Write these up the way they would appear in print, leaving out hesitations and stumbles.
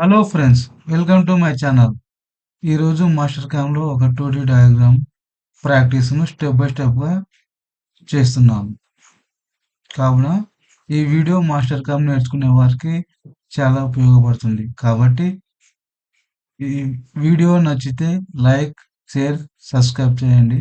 Hello friends, welcome to my channel. ఈరోజు master క్యామ్లో ఒక 2D diagram ప్రాక్టీస్ను step by స్టెప్గా చేస్తున్నాను. కావున ఈ వీడియో మాస్టర్ క్యామ్ నేర్చుకునే వారికి చాలా ఉపయోగపడుతుంది. కాబట్టి ఈ వీడియో నచ్చితే లైక్, షేర్, సబ్స్క్రైబ్ చేయండి.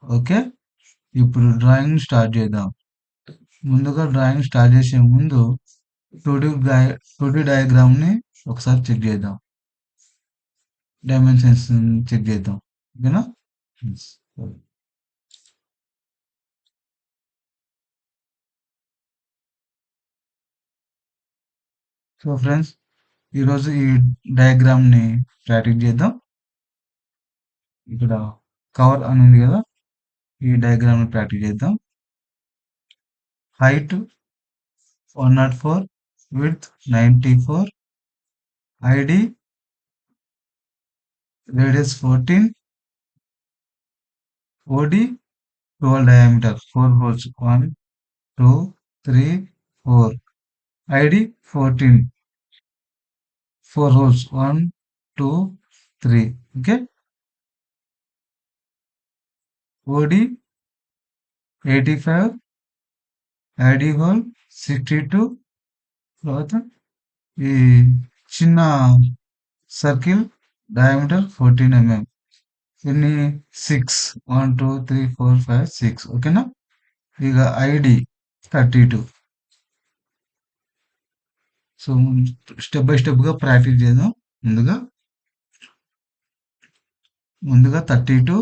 ఓకే, ఇప్పుడు డ్రాయింగ్ స్టార్ట్ చేద్దాం. ముందుగా డ్రాయింగ్ స్టార్ట్ చేసే ముందు 2D డయాగ్రామ్ని ఒకసారి చెక్ చేద్దాం. డైమెన్షన్స్ చెక్ చేద్దాం. ఓకేనా? సో ఫ్రెండ్స్, ఈరోజు ఈ డయాగ్రామ్ని ప్రాక్టీస్ చేద్దాం. ఇక్కడ కవర్ అని ఉంది కదా, ఈ డయాగ్రామ్ని ప్రాక్టీస్ చేద్దాం. Height 104, width 94, ID radius 14, OD 12 diameter 4 holes 1 2 3 4, ID 14 4 holes 1 2 3. Okay, OD 85, ID hole 62. తర్వాత ఈ చిన్న సర్కిల్ డయామీటర్ 14 mm. ఎన్ని 6 1 2 3 4 5 6. ఓకేనా? ఇక ఐడి 32. సో స్టెప్ బై స్టెప్గా ప్రాక్టీస్ చేద్దాం. ముందుగా 32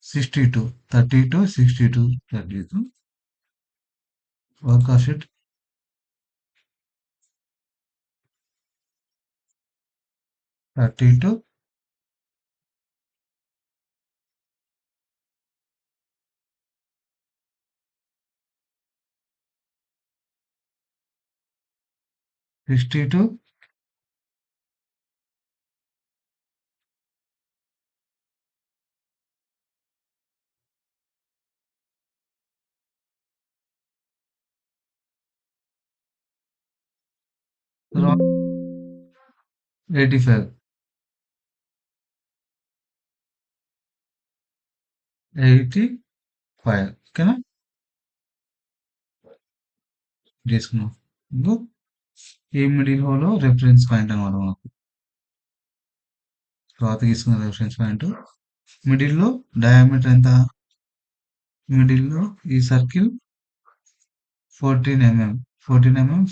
62 32 62 32 వర్క్ షీట్ 32 62 85 85. ఓకేనా? చేసుకున్నాం. ఇప్పుడు ఈ మిడిల్ హోల్ రెఫరెన్స్ పాయింట్ అనమాట మనకు. తర్వాత తీసుకున్న రెఫరెన్స్ పాయింట్ మిడిల్లో డయామీటర్ ఎంత? మిడిల్లో ఈ సర్కిల్ 14 mm 14 mm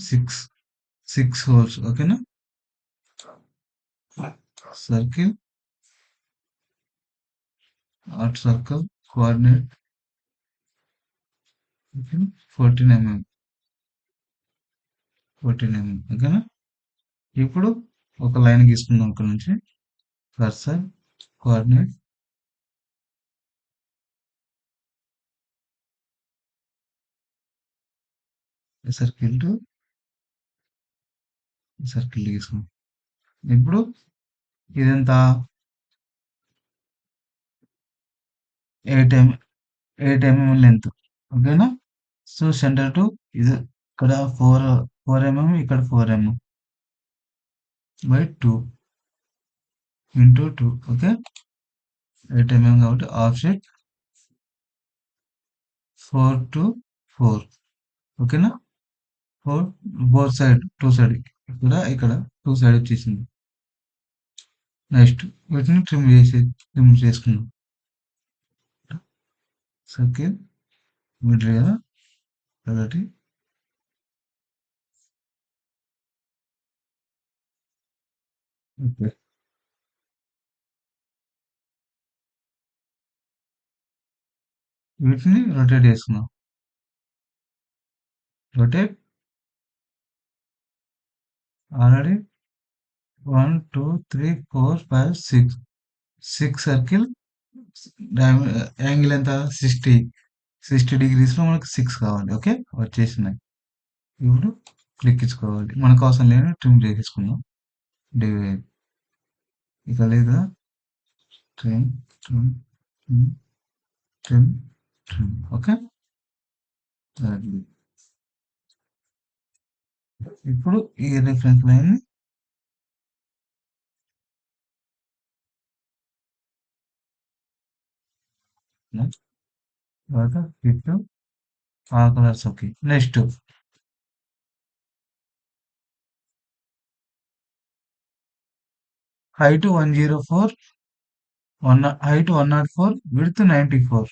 6 హోల్స్. ఓకేనా? Circle art circle coordinate 14 mm 14 mm. ఓకేనా? ఇప్పుడు ఒక లైన్ గీసుకుందాం. ఇక్కడ నుంచి cursor coordinate circle to circle గీసుకుందాం. ఇప్పుడు ఇదంతా 8 mm లెంత్. ఓకేనా? సో సెంటర్ టు ఇది ఇక్కడ 4 mm, ఇక్కడ 4 mm by 2 into 2. Okay, 8 mm కాబట్టి ఆఫ్సెట్ 4 to 4. ఓకేనా? 4 బోత్ సైడ్ 2 సైడ్ ఇక్కడ 2 సైడ్ వచ్చేసింది. నెక్స్ట్ వీటిని ట్రిమ్ చేసుకుందాం. సర్కిల్ మిడిల్ కదా కాబట్టి ఓకే, వీటిని రొటేట్ చేసుకుందాం. రొటేట్ ఆల్రెడీ 1 2 3 4 5 6 సర్కిల్ యాంగిల్ ఎంత? 60 degrees లో మనకు 6 కావాలి. ఓకే, వచ్చేసినాయి. ఇప్పుడు క్లిక్ ఇచ్చుకోవాలి. మనకు అవసరం లేని ట్రిమ్ చేసేసుకుందాం. డివైడ్ ఇక లేదా trim trim trim trim trim. Okay, ఇప్పుడు ఈ రిఫరెన్స్ లైన్ తర్వాత ఫిట్ ఆ colours okay. Next height 104, height 104, width 94.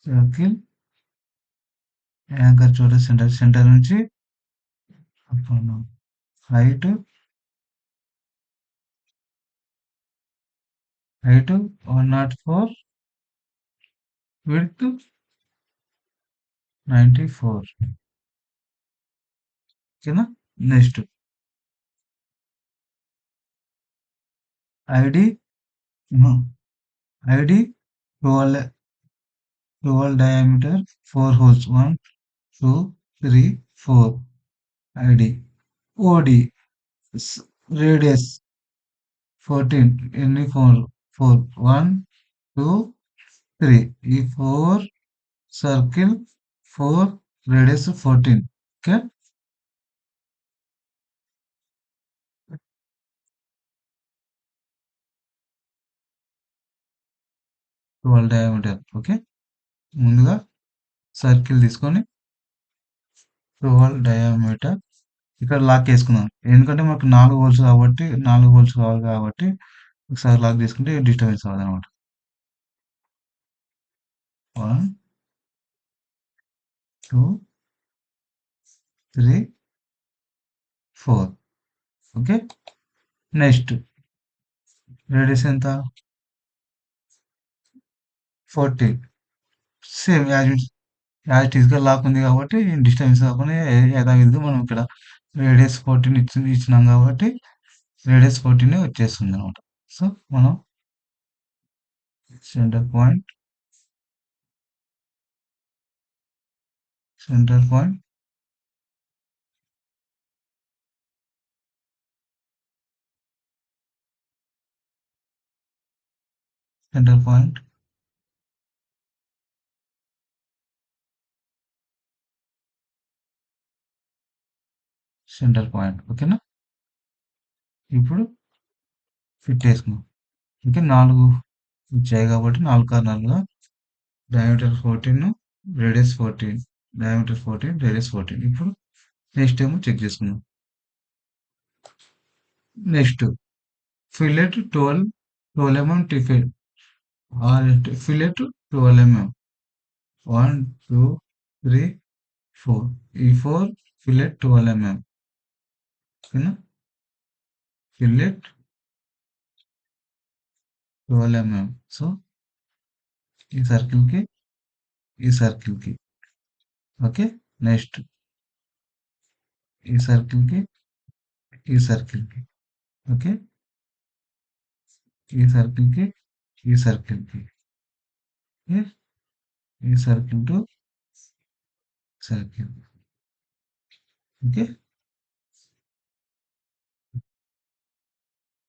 Circle anchor చూడ సెంటర్ నుంచి హైట్ 104, విడ్త్ 94. ఓకేనా. Next ID ID 12 diameter 4 holes 1 2 3 4. ID OD radius 14 ఎన్ని 4 1 2 3. ఈ 4 circle 4 radius 14. Okay. 12 diameter. Okay. ముందుగా సర్కిల్ తీసుకొని 12 డయామీటర్ ఇక్కడ లాక్ చేసుకుందాం. ఎందుకంటే మనకు 4 హోల్స్ కాబట్టి 4 హోల్స్ కావాలి కాబట్టి ఒకసారి లాక్ చేసుకుంటే డిస్టర్బెన్స్ అవ్వదన్నమాట. 1 2 3 4. ఓకే. నెక్స్ట్ రేడియస్ ఎంత 14. సేమ్ యాజ్ ఇట్ ఈస్‌గా లాక్ ఉంది కాబట్టి డిస్టర్బెన్స్ కాకుండా యథావిధిగా మనం ఇక్కడ రేడియస్ 14 ఇచ్చినాం కాబట్టి రేడియస్ 14 వచ్చేస్తుంది అనమాట. సో మనం centre point centre point centre point centre point. ఓకేనా. ఇప్పుడు ఫిట్ వేసుకుందాం. ఓకే. 4 వచ్చాయి కాబట్టి 4 కార్నర్లుగా డయామీటర్ 14, రేడియస్ 14, డయామీటర్ 14, రేడియస్ 14. ఇప్పుడు నెక్స్ట్ ఏమో చెక్ చేసుకుందాం. Next fillet 12 mm tiffin are fillet 12 mm 1 2 3 4. ఈ 4 ఫిల్లెట్ 12 mm. ఓకేనా. Fillet 12 mm. సో ఈ సర్కిల్కి ఈ సర్కిల్కి ఓకే. నెక్స్ట్ ఈ సర్కిల్కి ఈ సర్కిల్కి ఓకే. ఈ సర్కిల్కి ఈ సర్కిల్కి ఈ సర్కిల్ టు సర్కిల్. ఓకే.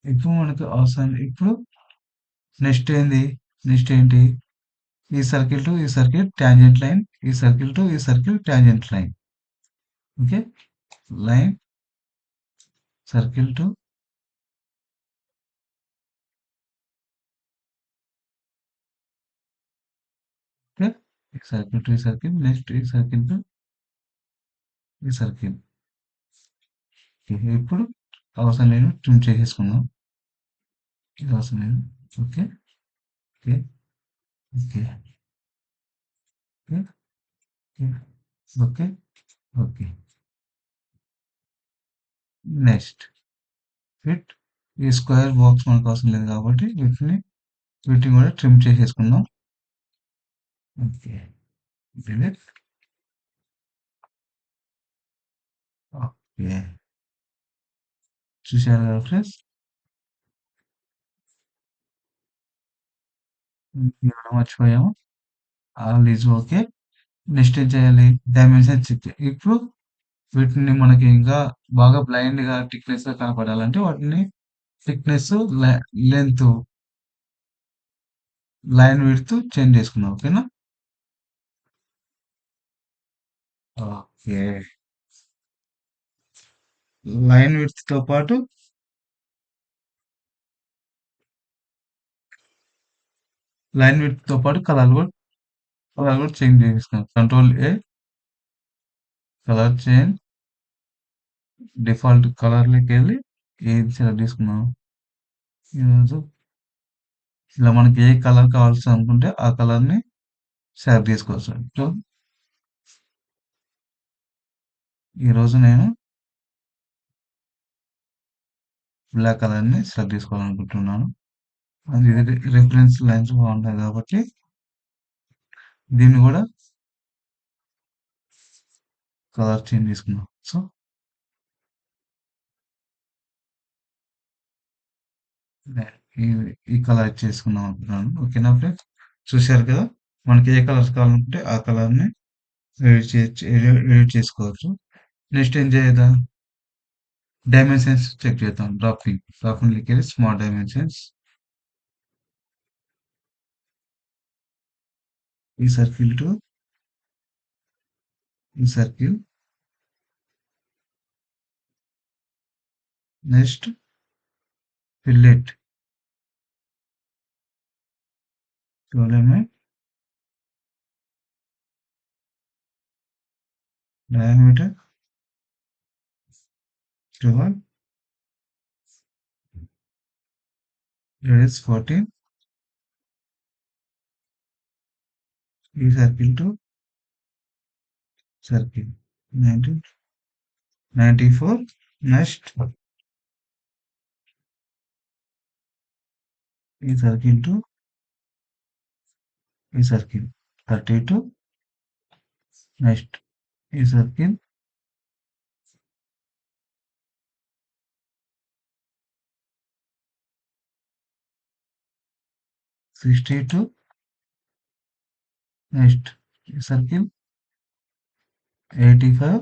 ఇప్పుడు మనకు అవసరం ఇప్పుడు నెక్స్ట్ ఏంది నెక్స్ట్ ఏంటి ఈ సర్కిల్ టు ఈ సర్కిల్ టాంజెంట్ లైన్ ఈ సర్కిల్ టు ఈ circle tangent line. Okay. Line circle to okay. ఈ సర్కిల్ టు ఈ సర్కిల్ నెక్స్ట్ ఈ సర్కిల్ టు ఈ సర్కిల్. ఇప్పుడు అవసరం లేదు ట్రిమ్ చేసేసుకుందాం. ఇది అవసరం లేదు. Okay. Okay. Okay. Okay. Okay. Okay. Next fit ఈ స్క్వేర్ బాక్స్ మనకు అవసరం లేదు కాబట్టి వీటిని కూడా ట్రిమ్ చేసేసుకుందాం. ఓకే. డిలీట్. ఓకే. చూశారు కదా ఫ్రెండ్స్. ఏమైనా మర్చిపోయాము. All is okay. నెక్స్ట్ ఏం చేయాలి డైమెన్షన్ చెక్ ఇప్పుడు వీటిని మనకి ఇంకా బాగా బ్లైండ్గా థిక్నెస్గా కనపడాలంటే వాటిని thickness length line width change చేసుకుందాం. ఓకేనా. ఓకే. లైన్ విడ్త్‌తో పాటు కలర్ గూడా చేంజ్ జేసేసుకున్నాం. Control A, colour change, default కలర్‌లోకెళ్ళి ఏది సెలెక్ట్ జేసుకున్నాం. ఈరోజు ఇలా మనకి ఏ కలర్ కావాల్సనుకుంటే ఆ కలర్‌ని సెలెక్ట్ జేసుకోవచ్చు. సో, ఈరోజు నేను బ్లాక్ కలర్‌ని సెలెక్ట్ జేసుకోవాలనుకుంటున్నాను. అది రిఫరెన్స్ లైన్స్ బాగుంటాయి కాబట్టి దీన్ని గూడా కలర్ చేంజ్ చేసుకుందాం. సో, ఈ ఈ కలర్ చేసుకుందాం అనుకుంటున్నాను. ఓకేనా ఫ్రెండ్స్? చూశారు కదా! మనకి ఏ కలర్స్ కావాలనుకుంటే ఆ కలర్‌ని ఎడిట్ చేసుకోవచ్చు. నెక్స్ట్ ఏం చేద్దాం? డైమెన్షన్స్ చెక్ చేద్దాం. డ్రాపింగ్‌లోకెళ్ళి స్మాల్ డైమెన్షన్స్, ఈ సర్కిల్ టు ఈ circle, next fillet 12 mm, diameter 12, radius 14, ఈ సర్కిల్ టు సర్కిల్ 94, నెక్స్ట్ ఈ సర్కిల్ టు ఈ సర్కిల్ 32, నెక్స్ట్ ఈ సర్కిల్ 62, నెక్స్ట్ ఈ సర్కిల్ 85,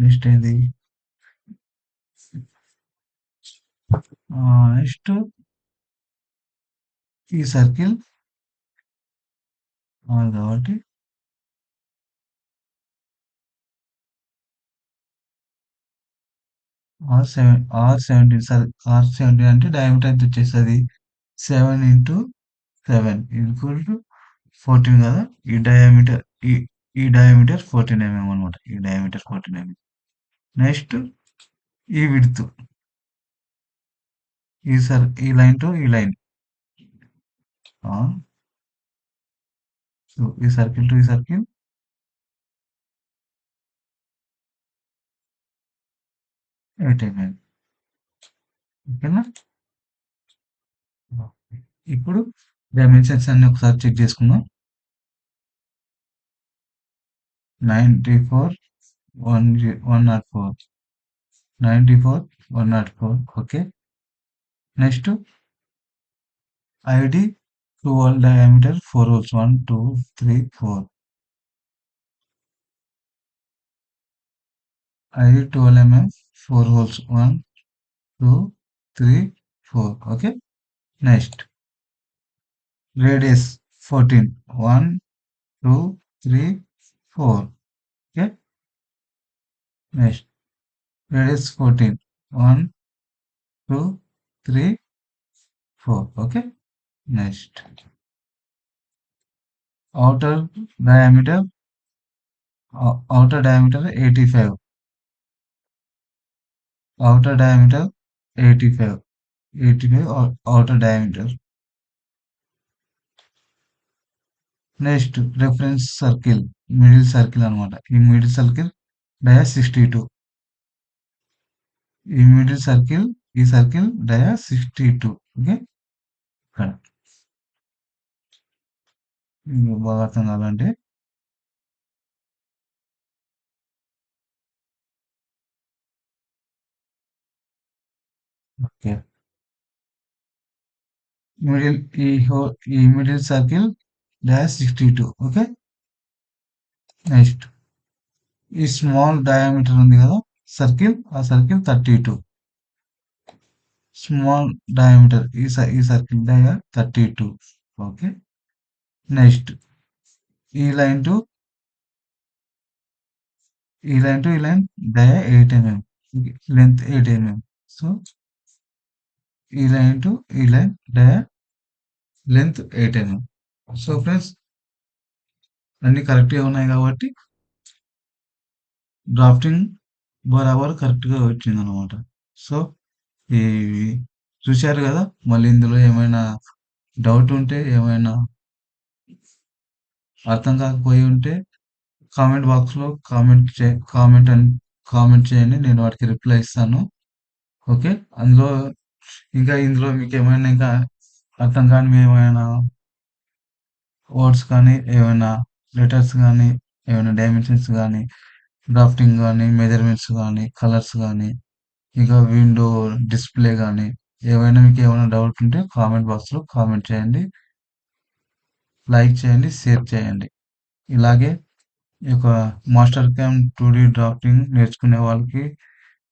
నెక్స్ట్ ఏంది నెక్స్ట్ ఈ సర్కిల్ కాబట్టి R17 అంటే డయామీటర్ ఎంత వచ్చేస్తుంది 7 ఇంటూ 7 ఈక్వల్ టు 14 కదా. ఈ డయామీటర్ ఈ ఈ డయామీటర్ 14 mm అనమాట. ఈ డయామీటర్ 14 mm. నెక్స్ట్ ఈ విడ్త్ ఈ లైన్ టు ఈ లైన్, సో ఈ సర్కిల్ టు ఈ సర్కిల్ 8 mm. ఓకేనా? ఇప్పుడు డైమెన్షన్స్ అన్ని ఒకసారి చెక్ చేసుకుందాం. 94, 104, 94, 104. Okay. Next ID 12 diameter 4 holes 1 2 3 4. ID 12 mm 4 holes 1 2 3 4. Okay. Next radius 14 1 2 3 4. Okay. Next radius 14 1 2 3 4. Okay. Next outer diameter 85. Outer diameter 85. 85 outer diameter. Next reference circle middle circle అనమాట. ఈ middle circle డయా 62. ఈ circle డయా 62. Okay. ఇక్కడ బాగా అర్థం కావాలంటే okay. Middle ఈ middle circle డయా 62. Okay. Next ఈ small diameter ఉంది కదా సర్కిల్, ఆ సర్కిల్ 32. స్మాల్ డయామీటర్ ఈ సర్కిల్ డయా 32. ఓకే. నెక్స్ట్ ఈ లైన్ టు ఈ లైన్ డయా 8 mm, లెంత్ 8 mm. సో ఈ లైన్ టు ఈ లైన్ డయా లెంత్ 8 mm. సో ఫ్రెండ్స్ అన్ని కరెక్ట్గా ఉన్నాయి కాబట్టి డ్రాఫ్టింగ్ బరాబర్ కరెక్ట్గా వచ్చింది అనమాట. సో ఈ చూశారు కదా, మళ్ళీ ఇందులో ఏమైనా డౌట్ ఉంటే, ఏమైనా అర్థం కాకపోయి ఉంటే కామెంట్ బాక్స్లో కామెంట్ చేయండి, నేను వాటికి రిప్లై ఇస్తాను. ఓకే, అందులో ఇందులో మీకు ఏమైనా ఇంకా అర్థం కాని ఏమైనా వర్డ్స్ కానీ, ఏమైనా లెటర్స్ కానీ, ఏమైనా డైమెన్షన్స్ కానీ, డ్రాఫ్టింగ్ కానీ, మెజర్మెంట్స్ కానీ, కలర్స్ కానీ, ఇంకా విండో డిస్ప్లే కానీ, ఏమైనా మీకు ఏమైనా డౌట్ ఉంటే కామెంట్ బాక్స్లో కామెంట్ చేయండి, లైక్ చేయండి, షేర్ చేయండి. ఇలాగే ఈ యొక్క మాస్టర్ క్యామ్ 2D డ్రాఫ్టింగ్ నేర్చుకునే వాళ్ళకి,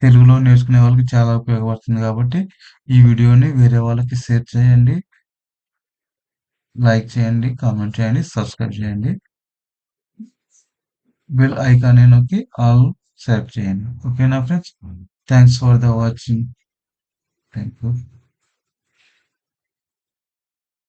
తెలుగులో నేర్చుకునే వాళ్ళకి చాలా ఉపయోగపడుతుంది కాబట్టి ఈ వీడియోని వేరే వాళ్ళకి షేర్ చేయండి, లైక్ చేయండి, కామెంట్ చేయండి, సబ్స్క్రైబ్ చేయండి, బెల్ ఐకాన్ నొక్కి ఆల్ సెలెక్ట్ చేయండి. ఓకేనా friends, thanks for the watching. Thank you.